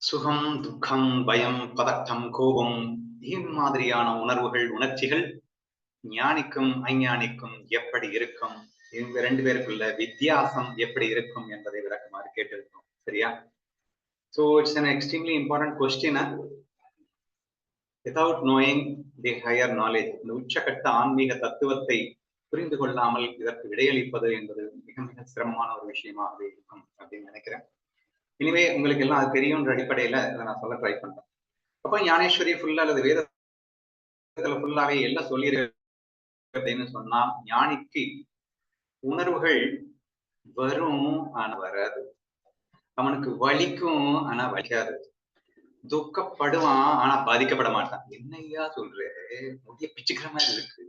சுகம், துக்கம், பயம், பதட்டம், கோபம் மாதிரியான உணர்வுகள், உணர்ச்சிகள் ஞானிக்கும் அஞ்ஞானிக்கும் எப்படி இருக்கும், இந்த ரெண்டு பேருக்குள்ள வித்தியாசம் எப்படி இருக்கும் என்பதை விளக்குமாறு கேட்டிருக்கோம். சரியா? So it's an extremely important question. Without knowing the higher knowledge, இந்த உச்சகட்ட ஆன்மீக தத்துவத்தை புரிந்து கொள்ளாமல் இதற்கு விடையளிப்பது என்பது மிக மிக சிரமமான ஒரு விஷயமாகவே இருக்கும் அப்படின்னு நினைக்கிறேன். இனிமே உங்களுக்கு எல்லாம் அது தெரியும்ன்ற அடிப்படையில அதை நான் சொல்ல ட்ரை பண்றேன். அப்ப ஞானேஸ்வரி ஃபுல்லா அல்லது வேதத்துல ஃபுல்லாவே எல்லாம் சொல்லியிருக்கு அப்படின்னு சொன்னா, ஞானிக்கு உணர்வுகள் வரும் ஆனா வராது, அவனுக்கு வலிக்கும் ஆனா வலிக்காது, துக்கப்படுவான் ஆனா பாதிக்கப்பட மாட்டான். என்னையா சொல்ற, முடிய பிச்சுக்கிற மாதிரி இருக்கு,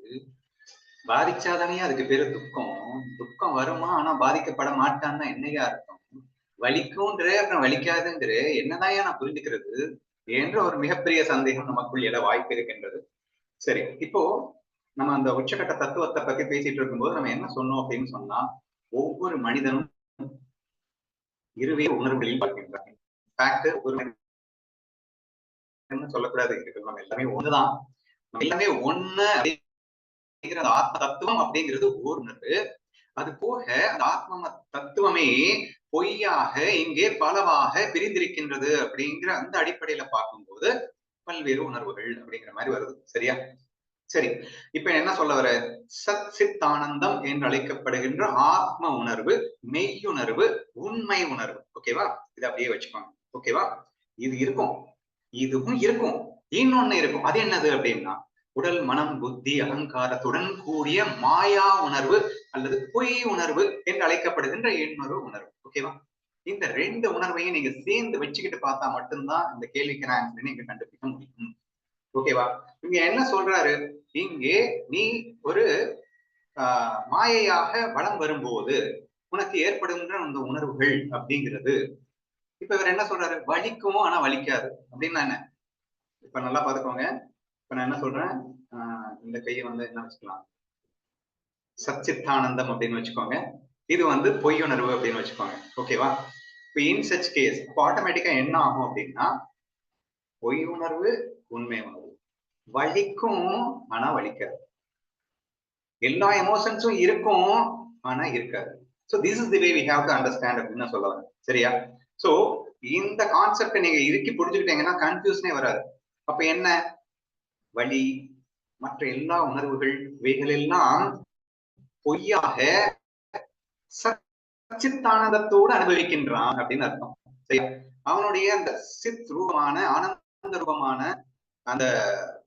பாதிச்சாதானே அதுக்கு பேரு துக்கம். துக்கம் வருமா ஆனா பாதிக்கப்பட மாட்டான்னா என்னையா அர்த்தம்? வலிக்கும்ன்ற அப்புறம் வலிக்காதுங்கிற என்னதான் நான் புரிஞ்சுக்கிறது என்ற ஒரு மிகப்பெரிய சந்தேகம் நமக்குள் எழ வாய்ப்பு இருக்கின்றது. சரி, இப்போ நம்ம அந்த உச்சகட்ட தத்துவத்தை பத்தி பேசிட்டு இருக்கும்போது நம்ம என்ன சொன்னோம் அப்படின்னு சொன்னா, ஒவ்வொரு மனிதனும் இருவே உணர்வுகளில் பார்க்கின்றாங்க. ஒரு சொல்லக்கூடாது, நம்ம எல்லாமே ஒண்ணுதான், எல்லாமே ஒண்ணு அப்படிங்கிற ஆத்ம தத்துவம் அப்படிங்கிறது ஒரு உணர்வு. அது போக அந்த ஆத்ம தத்துவமே பொய்யாக இங்கே பலவாக பிரிந்திருக்கின்றது அப்படிங்கிற அந்த அடிப்படையில பார்க்கும்போது பல்வேறு உணர்வுகள் அப்படிங்கிற மாதிரி வருது. சரியா? சரி, இப்ப என்ன சொல்ல வர, சத் சித்தானந்தம் என்று அழைக்கப்படுகின்ற ஆத்ம உணர்வு, மெய்யுணர்வு, உண்மை உணர்வு. ஓகேவா? இதை அப்படியே வச்சுக்கோங்க. ஓகேவா? இது இருக்கும், இதுவும் இருக்கும், இன்னொன்னு இருக்கும். அது என்னது அப்படின்னா, உடல் மனம் புத்தி அகங்காரத்துடன் கூடிய மாயா உணர்வு அல்லது பொய் உணர்வு என்று அழைக்கப்படுகின்ற இன்னொரு உணர்வு. ஓகேவா? இந்த ரெண்டு உணர்வையும் நீங்க சேர்ந்து வச்சுக்கிட்டு பார்த்தா மட்டும்தான் இந்த கேள்விக்கு ஆன்சர் நீங்க கண்டுபிடிக்க முடியும். ஓகேவா? இங்க என்ன சொல்றாரு, இங்கே நீ ஒரு மாயையாக வளம் வரும்போது உனக்கு ஏற்படுகின்ற அந்த உணர்வுகள் அப்படிங்கிறது, இப்ப இவர் என்ன சொல்றாரு, வலிக்கும் ஆனா வலிக்காது அப்படின்னா என்ன? இப்ப நல்லா பாத்துக்கோங்க. இப்ப நான் என்ன சொல்றேன், இந்த கையை என்ன வச்சுக்கலாம், சச்சித்தானந்தம் அப்படின்னு வச்சுக்கோங்க. இது பொய்யுணர்வு அப்படின்னு வச்சுக்கோங்க. ஓகேவா? இப்ப இன் சச் கேஸ் ஆட்டோமேட்டிக்கா என்ன ஆகும் அப்படின்னா, பொய் உணர்வு, உண்மை உணர்வு, வலிக்கும் ஆனா வலிக்காது, எல்லா எமோஷன்ஸும் இருக்கும் ஆனா இருக்காது. So this is the way we have to understand அப்படின்னு சொல்ல வரேன். சரியா? சோ இந்த கான்செப்டை நீங்க இறுக்கி புரிஞ்சுக்கிட்டீங்கன்னா கன்ஃபியூஷனே வராது. அப்ப என்ன, வலி மற்ற எல்லா உணர்வுகள் இவைகள் எல்லாம் பொய்யாக சச்சித்தானந்தத்தோடு அனுபவிக்கின்றான் அப்படின்னு அர்த்தம். சரியா? அவனுடைய அந்த சித் ரூபமான ஆனந்த ரூபமான அந்த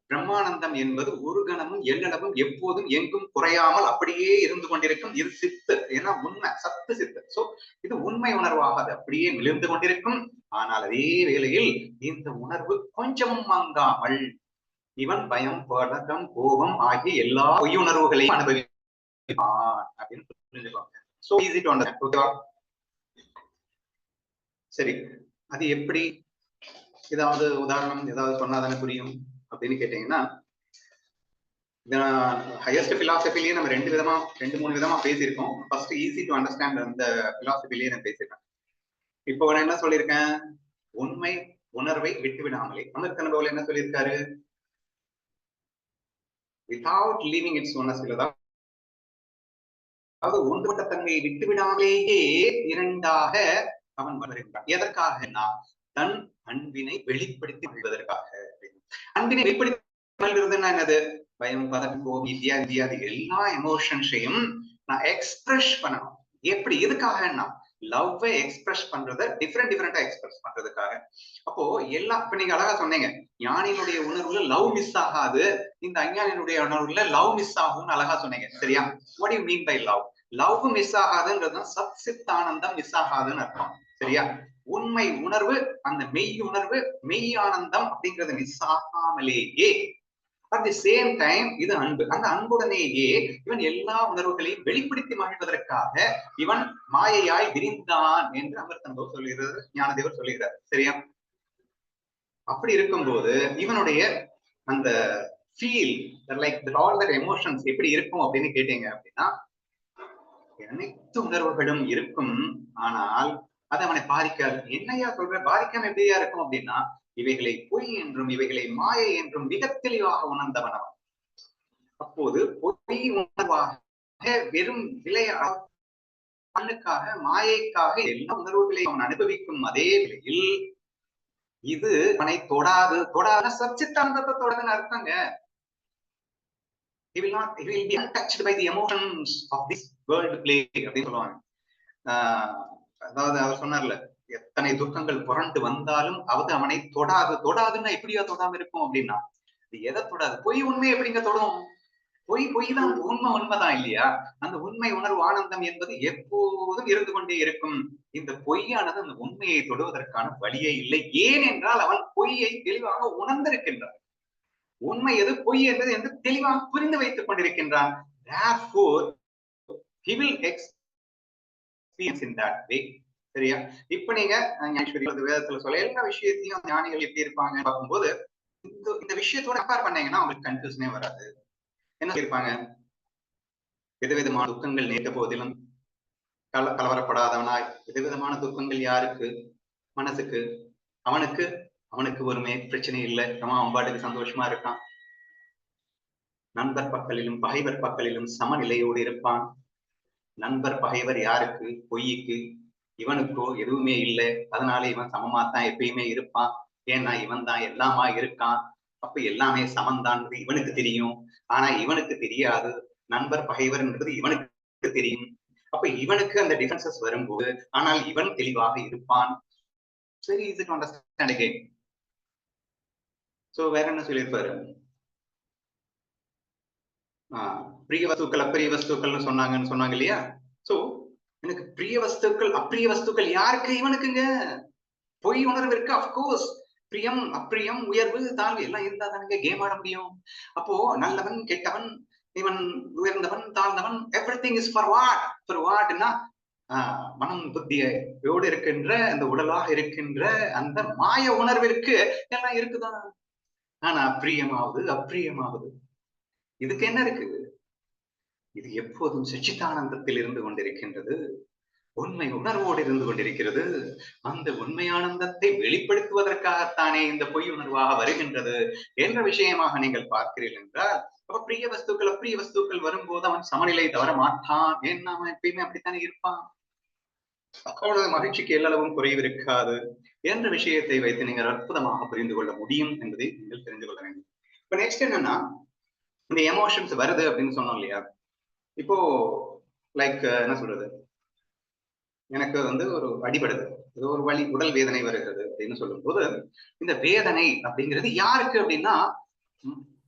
பிரம்மானந்தம் என்பது ஒரு கணமும் எல்லளவும் எப்போதும் எங்கும் குறையாமல் அப்படியே இருந்து கொண்டிருக்கும். இது சித்து, ஏன்னா உண்மை, சத்து சித்து. சோ இது உண்மை உணர்வாக அது அப்படியே விழுந்து கொண்டிருக்கும். ஆனால் அதே வேளையில் இந்த உணர்வு கொஞ்சமும் மங்காமல் இவன் பயம், பதட்டம், கோபம் ஆகிய எல்லா பொய்யுணர்வுகளையும் அனுபவிப்பான் அப்படின்னு புரிஞ்சுக்கோங்க. So easy to understand. ஓகேவா? சரி, அது எப்படி, ஏதாவது உதாரணம் ஏதாவது சொன்னாதானே புரியும் அப்படின்னு கேட்டீங்கன்னா, ஹையஸ்ட் பிலாசபிலேயே நம்ம ரெண்டு மூணு விதமா பேசியிருக்கோம். ஃபர்ஸ்ட் ஈஸி டு அண்டர்ஸ்டாண்ட் அந்த பிலாசபிலேயே நான் பேசியிருக்கேன். இப்போ நான் என்ன சொல்லியிருக்கேன், உண்மை உணர்வை விட்டு விடாமலே. அமிர்தனுபவல் என்ன சொல்லியிருக்காரு, வித்வுட் லீவிங் இட்ஸ் ஒன்னஸ், அதாவது ஒன்றுபட்ட தன்மையை விட்டு விடாமலேயே இரண்டாக அவன் வளர்கின்றான். எதற்காகனா, தன் அன்பினை வெளிப்படுத்தி கொள்வதற்காக. அன்பினை வெளிப்படுத்தி என்னது, பயம், பதம், கோபம், இத்தியாதி எல்லா எமோஷன்ஸையும் நான் எக்ஸ்பிரஸ் பண்ணணும். எப்படி, எதுக்காகனா, லவ்வை எக்ஸ்பிரஸ் பண்றத டிஃப்ரெண்டா எக்ஸ்பிரஸ் பண்றதுக்காக. அப்போ எல்லாம் இப்ப நீங்க அழகா சொன்னீங்க, ஞானியினுடைய உணர்வுல லவ் மிஸ் ஆகாது, இந்த அஞ்ஞானியினுடைய உணர்வுல லவ் மிஸ் ஆகும்னு அழகா சொன்னீங்க. சரியா? What you mean by love? Love miss ஆகாதுன்றது சத் சித்தானந்தம் மிஸ் ஆகாதுன்னு அர்த்தம். சரியா? உண்மை உணர்வு, அந்த மெய் உணர்வு, மெய் ஆனந்தம் அப்படிங்கறது மிஸ் ஆகாமலேயே அட் தி சேம் டைம் இது அன்பு. அந்த அன்புடனேயே இவன் எல்லா உணர்வுகளையும் வெளிப்படுத்தி மகிழ்வதற்காக இவன் மாயையாய் விரிந்தான் என்று அமிர்தனுபவ் சொல்லுகிறது, ஞானதேவர் சொல்லுகிறார். சரியா? அப்படி இருக்கும்போது இவனுடைய அந்த feel like all that emotions எப்படி இருக்கும் அப்படின்னு கேட்டீங்க அப்படின்னா, அனைத்து உணர்வுகளும் இருக்கும், ஆனால் அது அவனை பாதிக்காது. என்னையா சொல்ற, பாதிக்காம எப்படியா இருக்கும் அப்படின்னா, இவைகளை பொய் என்றும் இவைகளை மாயை என்றும் மிக தெளிவாக உணர்ந்தவன் அவன். அப்போது பொய் உணர்வாக வெறும் கண்ணுக்காக மாயைக்காக எல்லா உணர்வுகளையும் அவன் அனுபவிக்கும் அதே வேளையில் இது அவனை தொடாது. தொடாத சச்சித்தானந்தத்தை தொடாதுன்னு அர்த்தங்க. He will be untouched by the emotions of this world play அப்படின்னு சொல்லுவாங்க. அதாவது அவர் சொன்னார்ல, எத்தனை துக்கங்கள் புரண்டு வந்தாலும் அது அவனை தொடாது. தொடாதுன்னா எப்படியா தொடாம இருக்கும் அப்படின்னா, இது எதை தொடாது? பொய் உண்மை எப்படிங்க தொடும்? பொய் தான், உண்மை உண்மைதான் இல்லையா? அந்த உண்மை உணர்வு ஆனந்தம் என்பது எப்போதும் இருந்து கொண்டே இருக்கும். இந்த பொய்யானது அந்த உண்மையை தொடுவதற்கான வழியே இல்லை. ஏன் என்றால் அவன் பொய்யை தெளிவாக உணர்ந்திருக்கின்றான். உண்மை எது, பொய் என்பது என்று தெளிவாக புரிந்து வைத்துக் கொண்டிருக்கின்றான். Therefore, he will experience in that way. சரியா? இப்ப நீங்க வேதத்துல சொல்ல எல்லா விஷயத்தையும் ஞானிகள் எப்படி இருப்பாங்க பார்க்கும்போது, இந்த விஷயத்தோட கம்பேர் பண்ணீங்கன்னா அவங்களுக்கு கன்ஃபியூஷனே வராது. என்ன இருப்பாங்க? விதவிதமான துக்கங்கள் நேர்ந்த போதிலும் கலவரப்படாதவனாய். விதவிதமான துக்கங்கள் யாருக்கு? மனசுக்கு. அவனுக்கு ஒருமே பிரச்சனை இல்லை. அவன் பாட்டுக்கு சந்தோஷமா இருக்கான். நண்பர் பக்கலிலும் பகைவர் பக்கலிலும் சமநிலையோடு இருப்பான். நண்பர் பகைவர் யாருக்கு? பொய்யுக்கு. இவனுக்கோ எதுவுமே இல்லை. அதனால இவன் சமமாத்தான் எப்பயுமே இருப்பான். ஏன்னா இவன் தான் எல்லாமா இருக்கான். அப்ப எல்லாமே சமந்தான் இவனுக்கு தெரியும். ஆனா இவனுக்கு தெரியாது. நண்பர் பகைவர்ன்றது இவனுக்கு தெரியும். அப்ப இவனுக்கு அந்த டிஃபரன்சஸ் வரும்போது, ஆனால் இவன் தெளிவாக இருப்பான். சரி, easy to understand again. So வேற என்ன சொல்லியிருப்பாரு? பிரிய வஸ்துக்கள் அப்பிரிய வஸ்துக்கள்னு சொன்னாங்க இல்லையா? சோ எனக்கு பிரிய வஸ்துக்கள் அப்பிரிய வஸ்துக்கள் யாருக்கு? இவனுக்குங்க. பொய் உணர்விற்கு அப்கோர்ஸ் பிரியம் அப்பிரியம் உயர்வு தாழ்வு எல்லாம் இருந்தா தானுங்க கேம் ஆட முடியும். அப்போ நல்லவன் கெட்டவன், இவன் உயர்ந்தவன் தாழ்ந்தவன், எவ்ரிதிங் இஸ் ஃபார் வாட்னா மனம் புத்தியோடு இருக்கின்ற அந்த உடலாக இருக்கின்ற அந்த மாய உணர்விற்கு எல்லாம் இருக்குதான். ஆனா பிரியமாவது அப்பிரியமாவது இதுக்கு என்ன இருக்கு? இது எப்போதும் சச்சிதானந்தத்தில் இருந்து கொண்டிருக்கின்றது. உண்மை உணர்வோடு இருந்து கொண்டிருக்கிறது. அந்த உண்மையானந்தத்தை வெளிப்படுத்துவதற்காகத்தானே இந்த பொய் உணர்வாக வருகின்றது என்ற விஷயமாக நீங்கள் பார்க்கிறீர்கள் என்றால், அப்ப பிரிய வஸ்துக்கள் அப்பிரிய வஸ்துக்கள் வரும்போது அவன் சமநிலை தவற மாட்டான். ஏன்னா அவன் எப்பயுமே அப்படித்தானே இருப்பான். அவனது மகிழ்ச்சிக்கு எல்லளவும் குறைவு இருக்காது என்ற விஷயத்தை வைத்து நீங்கள் அற்புதமாக புரிந்து கொள்ள முடியும் என்பதை நீங்கள் தெரிந்து கொள்ள வேண்டும். இப்ப நெக்ஸ்ட் என்னன்னா, இந்த எமோஷன்ஸ் வருது அப்படின்னு சொன்னோம் இல்லையா? இப்போ லைக் என்ன சொல்றது, எனக்கு ஒரு அடிபடுது, ஏதோ ஒரு வலி, உடல் வேதனை வருகிறது அப்படின்னு சொல்லும் போது, இந்த வேதனை அப்படிங்கிறது யாருக்கு அப்படின்னா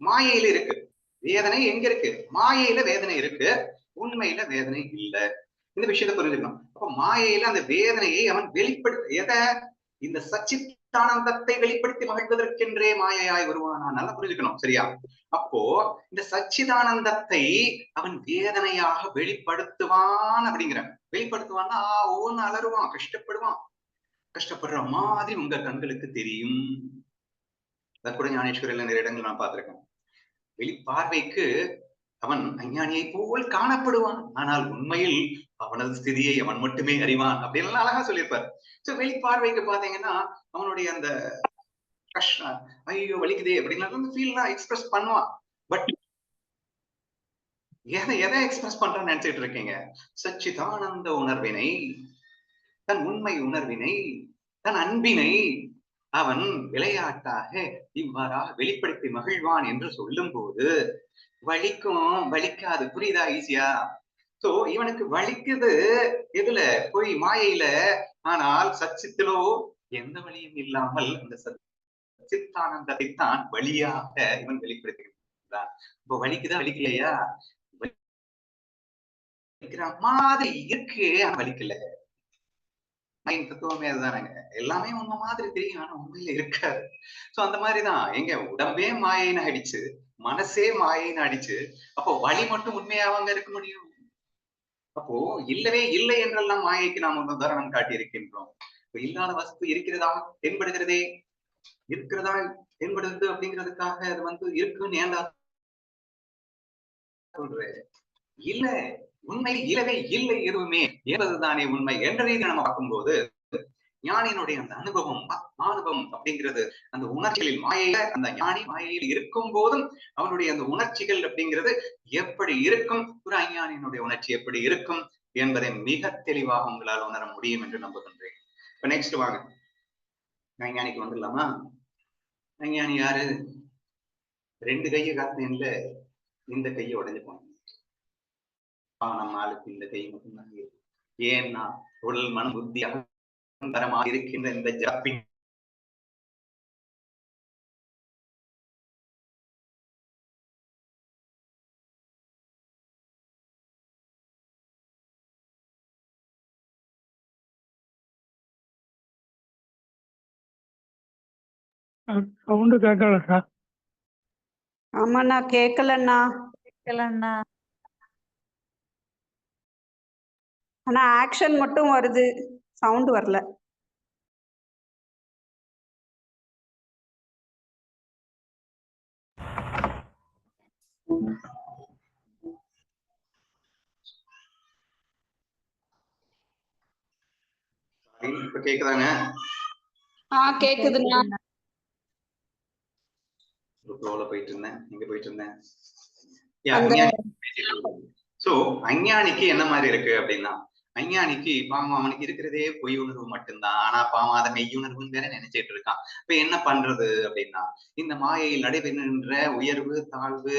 மாயையில இருக்கு. வேதனை எங்க இருக்கு? மாயையில வேதனை இருக்கு, உண்மையில வேதனை இல்லை. இந்த விஷயத்தை புரிஞ்சுக்கணும். அப்ப மாயையில அந்த வேதனையை அவன் எதை? இந்த சச்சித்தானந்தத்தை வெளிப்படுத்தி மகிழ்வதற்கென்றே மாயையாய் வருவான். நல்லா புரிஞ்சுக்கணும், சரியா? அப்போ இந்த சச்சிதானந்தத்தை அவன் வேதனையாக வெளிப்படுத்துவான் அப்படிங்கிற. வெளிப்படுத்துவான்னா ஒவ்வொன்னு அலறுவான், கஷ்டப்படுவான். கஷ்டப்படுற மாதிரி உங்க கண்களுக்கு தெரியும். அத கூட ஞானேஸ்வரில் நிறைய இடங்கள் நான் பார்த்திருக்கேன். வெளிப்பார்வைக்கு அவன் அஞ்ஞானியை போல் காணப்படுவான், ஆனால் உண்மையில் அவனது ஸ்திதியை அவன் மட்டுமே அறிவான் அப்படின்னு அழகா சொல்லியிருப்பார். சோ வெளிப்பார்வைக்கு பாத்தீங்கன்னா அவனுடைய அந்த கஷ்டம், ஐயோ வலிக்குதே அப்படின்னு ஃபீல்லாம் எக்ஸ்பிரஸ் பண்ணுவான். பட் எதை எக்ஸ்பிரஸ் பண்றான்னு நினைச்சிட்டு இருக்கீங்க? சச்சிதானந்த உணர்வினை, தன் உண்மை உணர்வினை, தன் அன்பினை அவன் விளையாட்டாக இவ்வாறாக வெளிப்படுத்தி மகிழ்வான் என்று சொல்லும் போது வலிக்கும் வலிக்காது. புரியுதா? ஈஸியா. சோ இவனுக்கு வலிக்குது எதுல? போய் மாயையில. ஆனால் சச்சித்திலோ எந்த வழியும் இல்லாமல் அந்த சச்சித்தானந்தத்தை தான் வழியாக இவன் வெளிப்படுத்துகிறான். இப்போ வலிக்குதா வலிக்கலையா? வலிக்கிற மாதிரி இருக்கு, ஆனா வலிக்கல. தத்துவமே அதுதானங்க. எல்லாமே உண்மை மாதிரி தெரியும், ஆனா உண்மையில இருக்காது. சோ அந்த மாதிரிதான் எங்க உடம்பே மாயின்னு ஆயிடுச்சு, மனசே மாயின்னு ஆயிடுச்சு. அப்போ வலி மட்டும் உண்மையாவாங்க இருக்க முடியும்? அப்போ இல்லவே இல்லை என்றெல்லாம் மாயைக்கு நாம் உதாரணம் காட்டி இருக்கின்றோம். இல்லாத வஸ்து இருக்கிறதா தென்படுகிறதே, இருக்கிறதா தென்படுது அப்படிங்கிறதுக்காக அது இருக்குன்னு ஏண்டா சொல்றேன்? இல்ல, உண்மை இல்லவே இல்லை எதுவுமே என்பதுதானே உண்மை என்ற ரீதியை நம்ம பார்க்கும்போது ஞானியினுடைய அந்த அனுபவம் அனுபவம் அப்படிங்கிறது அந்த உணர்ச்சிகளில் மாயையில அந்த ஞானி மாயையில் இருக்கும் போதும் அவனுடைய அந்த உணர்ச்சிகள் அப்படிங்கிறது எப்படி இருக்கும், ஒரு அஞ்ஞானியினுடைய உணர்ச்சி எப்படி இருக்கும் என்பதை மிக தெளிவாக உங்களால் உணர முடியும் என்று நம்புகின்றேன். இப்ப நெக்ஸ்ட் வாங்க, அஞ்ஞானிக்கு வந்துடலாமா? அஞ்ஞானி யாரு? 2 கையை காட்டினேன்ல, இந்த கையை உடைஞ்சு போனேன். நம்ம ஆளுக்கு இந்த கை மட்டும்தான். ஏன்னா உடல் மனம் புத்தி அகந்தரமாக இருக்கின்ற இந்த ஜாப்பிங் சவுண்டு கேட்கல சார். ஆமாண்ணா, கேட்கலண்ணா. ஆனா ஆக்ஷன் மட்டும் வருது, சவுண்ட் வரல. இப்ப கேக்குதாங்க? கேக்குதுண்ணா. போயிட்டு இருந்தேன், எங்க போயிட்டு இருந்தேன்? சோ அஞ்ஞானிக்கு என்ன மாதிரி இருக்கு அப்படின்னா, அஞ்ஞானிக்கு பாவம் அவனுக்கு இருக்கிறதே பொய் உணர்வு மட்டும்தான். ஆனா பாவம் அதை மெய்யுணர்வுன்னு வேற நினைச்சிட்டு இருக்கான். இப்ப என்ன பண்றது அப்படின்னா, இந்த மாயையில் நடைபெறுகின்ற உயர்வு தாழ்வு,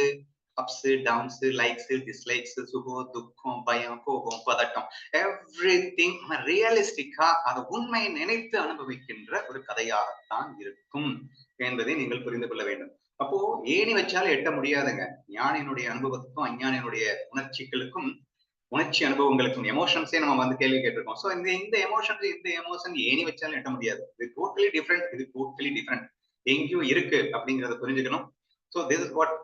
அப்ஸ் டவுன்ஸ், லைக்ஸ் டிஸ்லைக்ஸ், சுகம் துக்கம் பயம் கோபம் பதட்டம், எவ்ரிதிங் ரியலிஸ்டிக்கா அதை உண்மையை நினைத்து அனுபவிக்கின்ற ஒரு கதையாகத்தான் இருக்கும் என்பதை நீங்கள் புரிந்து கொள்ள வேண்டும். அப்போ ஏணி வச்சாலும் எட்ட முடியாதுங்க. ஞானியினுடைய அனுபவத்துக்கும் அஞ்ஞானியினுடைய உணர்ச்சிகளுக்கும் உணர்ச்சி அனுபவங்களுக்கும் எமோஷன்ஸே நம்ம வந்து கேள்வி கேட்டிருக்கோம். சோ இந்த எமோஷன் ஏணி வச்சாலும் எட்ட முடியாது. இது டோட்டலி டிஃப்ரெண்ட், இது டோட்டலி டிஃப்ரெண்ட், எங்கேயும் இருக்கு அப்படிங்கறத புரிஞ்சுக்கணும். So this is what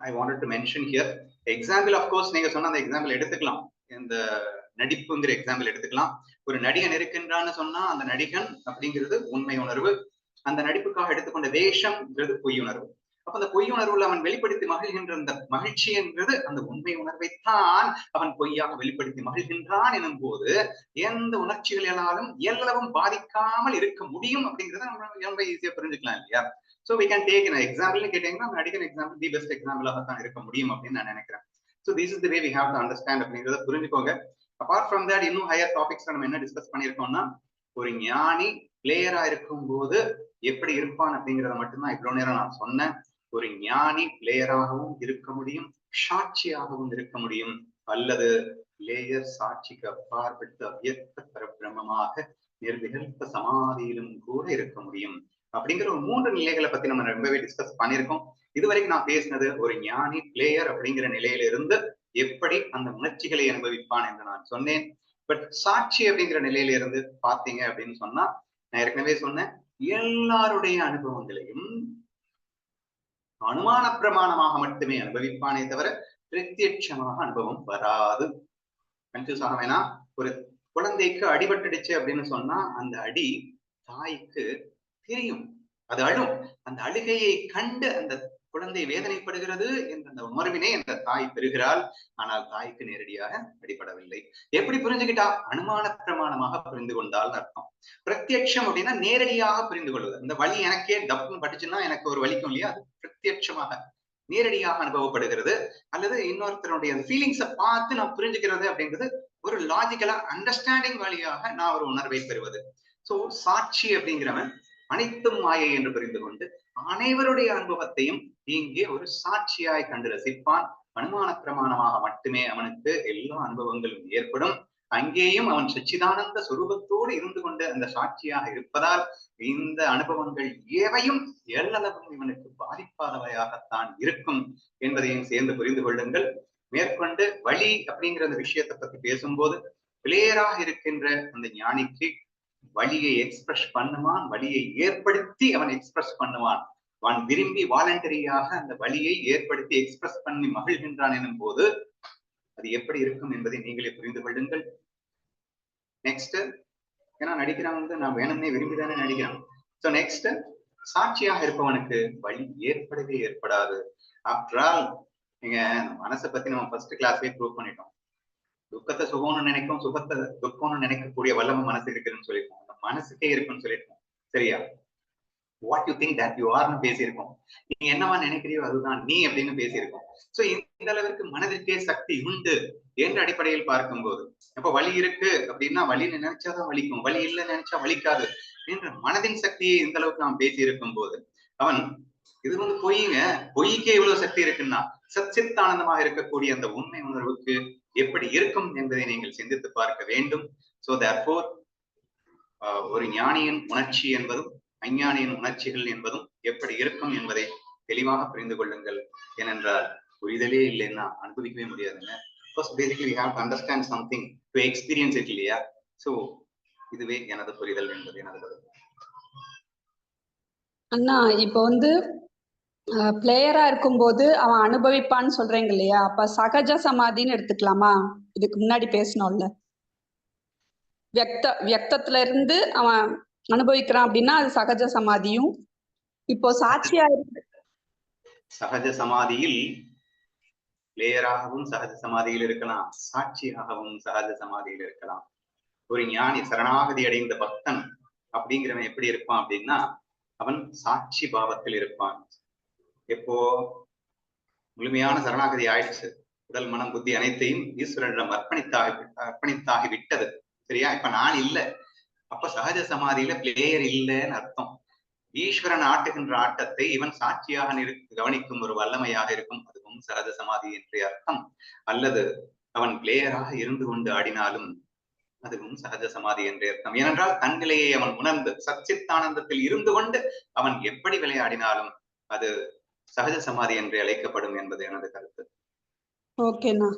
I wanted to mention here. Example of course நீங்க சொன்ன அந்த எக்ஸாம்பிள் எடுத்துக்கலாம், இந்த நடிப்புங்கிற எக்ஸாம்பிள் எடுத்துக்கலாம். ஒரு நடிகன் இருக்கின்றான்னு சொன்னா அந்த நடிகன் அப்படிங்கிறது உண்மை உணர்வு, அந்த நடிப்புக்காக எடுத்துக்கொண்ட வேஷம்ங்கிறது பொய் உணர்வு. அப்ப அந்த பொய் உணர்வுல அவன் வெளிப்படுத்தி மகிழ்கின்ற அந்த மகிழ்ச்சி என்பது அந்த உண்மை உணர்வைத்தான் அவன் பொய்யாக வெளிப்படுத்தி மகிழ்கின்றான் எனும் போது எந்த உணர்ச்சிகளாலும் எல்லவும் பாதிக்காமல் இருக்க முடியும் அப்படிங்கறத நம்ம ரொம்ப ஈஸியா புரிஞ்சுக்கலாம் இல்லையா? So we can take an example கேட்டீங்கன்னா நடிகன் எக்ஸாம்பிள் தி பெஸ்ட் எக்ஸாம்பிளாக தான் இருக்க முடியும் அப்படின்னு நான் நினைக்கிறேன். So this is the way we have to understand அப்படிங்கறத புரிஞ்சுக்கோங்க. அபார்ட் ஃப்ரம் தட் இன்னும் ஹையர் டாபிக்ஸ் நம்ம என்ன டிஸ்கஸ் பண்ணிருக்கோம்னா, ஒரு ஞானி பிளேயரா இருக்கும் போது எப்படி இருப்பான் அப்படிங்கறத மட்டும்தான் இவ்வளவு நேரம் நான் சொன்னேன். ஒரு ஞானி பிளேயராகவும் இருக்க முடியும், சாட்சியாகவும் இருக்க முடியும், அல்லது பிளேயர் சாட்சிக்கு அப்பாற்பட்டு அவ்வியக்த பரபிரமமாக நிர்விகல்ப சமாதியிலும் கூட இருக்க முடியும் அப்படிங்கிற ஒரு 3 நிலைகளை பத்தி நம்ம ரொம்பவே டிஸ்கஸ் பண்ணியிருக்கோம். இதுவரைக்கும் நான் பேசினது ஒரு ஞானி பிளேயர் அப்படிங்கிற நிலையில இருந்து எப்படி அந்த உணர்ச்சிகளை அனுபவிப்பான் என்று நான் சொன்னேன். பட் சாட்சி அப்படிங்கிற நிலையில இருந்து பாத்தீங்க அப்படின்னு சொன்னா, நான் ஏற்கனவே சொன்னேன், எல்லாருடைய அனுபவங்களையும் அனுமான பிரமாணமாக மட்டுமே அனுபவிப்பானே தவிர பிரத்யட்சமாக அனுபவம் வராது. கன்ஃபியூஸ் ஆக வேணாம். ஒரு குழந்தைக்கு அடிபட்டுடுச்சு அப்படின்னு சொன்னா அந்த அடி தாய்க்கு தெரியும், அது அழும். அந்த அழுகையை கண்டு அந்த குழந்தை வேதனைப்படுகிறது என்ற அந்த உணர்வினை அந்த தாய் பெறுகிறாள். ஆனால் தாய்க்கு நேரடியாக அடிபடவில்லை. எப்படி புரிஞ்சுக்கிட்டா? அனுமான பிரமாணமாக புரிந்து கொண்டால் அர்த்தம். பிரத்யட்சம் அப்படின்னா நேரடியாக புரிந்து கொள்வது. அந்த வலி எனக்கே டப்புன்னு பட்டுச்சுன்னா எனக்கு ஒரு வலிக்கும் இல்லையா, அது பிரத்யட்சமாக நேரடியாக அனுபவப்படுகிறது. அல்லது இன்னொருத்தருடைய ஃபீலிங்ஸை பார்த்து நான் புரிஞ்சுக்கிறது அப்படிங்கிறது ஒரு லாஜிக்கலா அண்டர்ஸ்டாண்டிங் வழியாக நான் ஒரு உணர்வை பெறுவது. சோ சாட்சி அப்படிங்கிறவன் அனைத்தும் மாயை என்று புரிந்து கொண்டு அனைவருடைய அனுபவத்தையும் இங்கே ஒரு சாட்சியாய் கண்டு ரசிப்பான். அனுமான பிரமாணமாக மட்டுமே அவனுக்கு எல்லா அனுபவங்களும் ஏற்படும். அங்கேயும் அவன் சச்சிதானந்த சொரூபத்தோடு இருந்து கொண்டு அந்த சாட்சியாக இருப்பதால் இந்த அனுபவங்கள் எவையும் எல்லளவும் இவனுக்கு பாதிப்பாதவையாகத்தான் இருக்கும் என்பதையும் சேர்ந்து புரிந்து கொள்ளுங்கள். மேற்கொண்டு வழி அப்படிங்கிற அந்த விஷயத்தை பத்தி பேசும்போது, பிளேயராக இருக்கின்ற அந்த ஞானிக்கு வழியை எக்ஸ்பிரஸ் பண்ணுவான், வழியை ஏற்படுத்தி அவன் எக்ஸ்பிரஸ் பண்ணுவான். அவன் விரும்பி வாலண்டரியாக அந்த வழியை ஏற்படுத்தி எக்ஸ்பிரஸ் பண்ணி மகிழ்கின்றான் எனும் போது அது எப்படி இருக்கும் என்பதை நீங்களே புரிந்து கொள்ளுங்கள். நெக்ஸ்ட், ஏன்னா நடிக்கிறவங்க நான் வேணும்னே விரும்பிதானே நடிக்கிறான். சோ நெக்ஸ்ட், சாட்சியாக இருப்பவனுக்கு வழி ஏற்படவே ஏற்படாது. ஆஃப்டர் ஆல் நீங்க மனசை பத்தி நம்ம ஃபர்ஸ்ட் கிளாஸ்லயே ப்ரூவ் பண்ணிட்டோம். துக்கத்தை சுகம்னு நினைக்கும், சுகத்தை துக்கம்னு நினைக்கக்கூடிய வல்லமை மனசு இருக்குதுன்னு சொல்லியிருக்கோம். அந்த மனசுக்கே இருக்குன்னு சொல்லியிருக்கோம். சரியா? What you think that you ஆர்னு பேசியிருக்கோம். நீங்க என்னவா நினைக்கிறியோ அதுதான் நீ அப்படின்னு பேசியிருக்கோம். சோ இந்த அளவிற்கு மனதிற்கே சக்தி உண்டு என்ற அடிப்படையில் பார்க்கும்போது, அப்ப வலி இருக்கு அப்படின்னா வலின்னு நினைச்சாதான் வலிக்கும், வலி இல்லைன்னு நினைச்சா வலிக்காது என்ற மனதின் சக்தியை இந்த அளவுக்கு நாம் பேசி இருக்கும் போது, அவன் இது பொய்யுங்க, பொய்க்கே இவ்வளவு சக்தி இருக்குன்னா சச்சித்தானந்தமாக இருக்கக்கூடிய அந்த உண்மை உணர்வுக்கு எப்படி இருக்கும் என்பதை நீங்கள் சிந்தித்து பார்க்க வேண்டும். சோ தேர்ஃபோர் ஒரு ஞானியின் உணர்ச்சி என்பதும் அஞ்ஞானியின் உணர்ச்சிகள் என்பதும் எப்படி இருக்கும் என்பதை தெளிவாக புரிந்து கொள்ளுங்கள். ஏனென்றால் புரிதலே இல்லைன்னா அனுபவிக்கவே முடியாதுங்க. First basically we have to understand something to experience it இல்லையா? சோ இதுவே எனது புரிதல் என்பது எனது கருத்து. அண்ணா இப்போ பிளேயரா இருக்கும்போது அவன் அனுபவிப்பான்னு சொல்றீங்க இல்லையா, அப்ப சகஜ சமாதின்னு எடுத்துக்கலாமா? இதுக்கு முன்னாடி பேசணும்ல, வியக்தத்துல இருந்து அவன் அனுபவிக்கிறான் அப்படின்னா அது சகஜ சமாதியும், இப்போ சாட்சியா இருக்கு சகஜ சமாதியில் பிளேயராகவும் சகஜ சமாதியில் இருக்கலாம், சாட்சியாகவும் சகஜ சமாதியில் இருக்கலாம். ஒரு ஞானி சரணாகதி அடைந்த பக்தன் அப்படிங்கிறவன் எப்படி இருப்பான் அப்படின்னா அவன் சாட்சி பாவத்தில் இருப்பான். எப்போ முழுமையான சரணாகதி ஆயிடுச்சு, உடல் மனம் புத்தி அனைத்தையும் ஈஸ்வரனிடம் அர்ப்பணித்தாகி விட்டது. சரியா? இப்ப நான் இல்லை, அப்ப சகஜ சமாதியில பிளேயர் இல்லைன்னு அர்த்தம். ஈஸ்வரன் ஆட்டுகின்ற ஆட்டத்தை இவன் சாட்சியாக கவனிக்கும் ஒரு வல்லமையாக இருக்கும், அதுவும் சகஜ சமாதி என்று அர்த்தம். அல்லது அவன் பிளேயராக இருந்து கொண்டு ஆடினாலும் அதுவும் சகஜ சமாதி என்று அர்த்தம். ஏனென்றால் தன் நிலையை அவன் உணர்ந்து சச்சித்தானந்தத்தில் இருந்து கொண்டு அவன் எப்படி விளையாடினாலும் அது சகஜ சமாதி என்று அழைக்கப்படும் என்பது எனது கருத்து. ஓகேண்ணா.